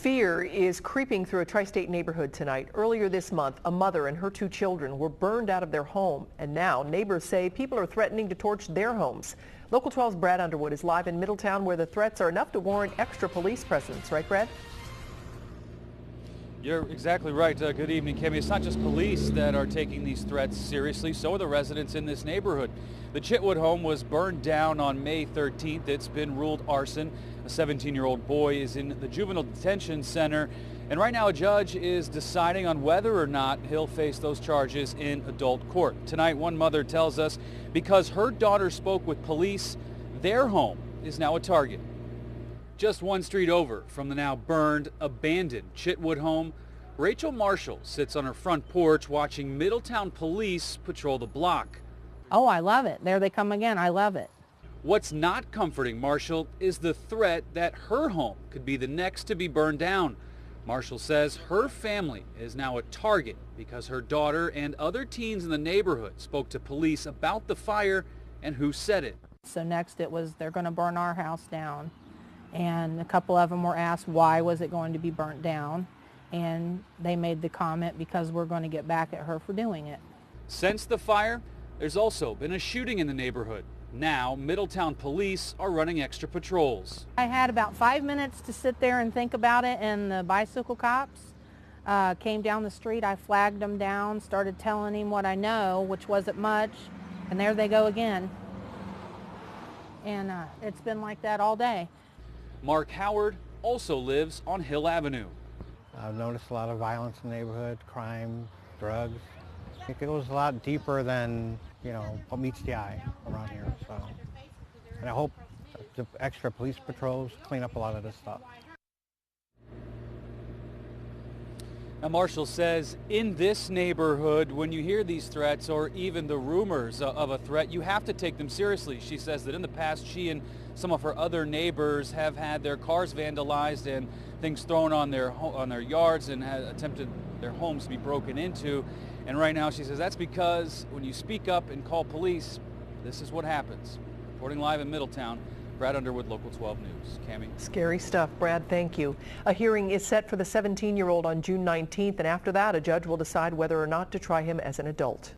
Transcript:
Fear is creeping through a tri-state neighborhood tonight. Earlier this month, a mother and her 2 children were burned out of their home, and now neighbors say people are threatening to torch their homes. Local 12's Brad Underwood is live in Middletown, where the threats are enough to warrant extra police presence. Right, Brad? You're exactly right. Good evening, Kimmy. It's not just police that are taking these threats seriously, so are the residents in this neighborhood. The Chitwood home was burned down on May 13th. It's been ruled arson. A 17-year-old boy is in the juvenile detention center, and right now a judge is deciding on whether or not he'll face those charges in adult court. Tonight, one mother tells us because her daughter spoke with police, their home is now a target. Just one street over from the now burned, abandoned Chitwood home, Rachel Marshall sits on her front porch watching Middletown police patrol the block. Oh, I love it. There they come again. I love it. What's not comforting Marshall is the threat that her home could be the next to be burned down. Marshall says her family is now a target because her daughter and other teens in the neighborhood spoke to police about the fire and who said it. So next it was they're going to burn our house down. And a couple of them were asked why was it going to be burnt down, and they made the comment because we're going to get back at her for doing it. Since the fire, there's also been a shooting in the neighborhood. Now, Middletown police are running extra patrols. I had about 5 minutes to sit there and think about it, and the bicycle cops came down the street. I flagged them down, started telling him what I know, which wasn't much, and there they go again. And it's been like that all day. Mark Howard also lives on Hill Avenue. I've noticed a lot of violence in the neighborhood, crime, drugs. I think it goes a lot deeper than, what meets the eye around here. So, and I hope the extra police patrols clean up a lot of this stuff. Now, Marshall says in this neighborhood, when you hear these threats or even the rumors of a threat, you have to take them seriously. She says that in the past, she and some of her other neighbors have had their cars vandalized and things thrown on their yards and had attempted their homes to be broken into. And right now, she says that's because when you speak up and call police, this is what happens. Reporting live in Middletown, Brad Underwood, Local 12 News. Cammie. Scary stuff, Brad. Thank you. A hearing is set for the 17-year-old on June 19th, and after that, a judge will decide whether or not to try him as an adult.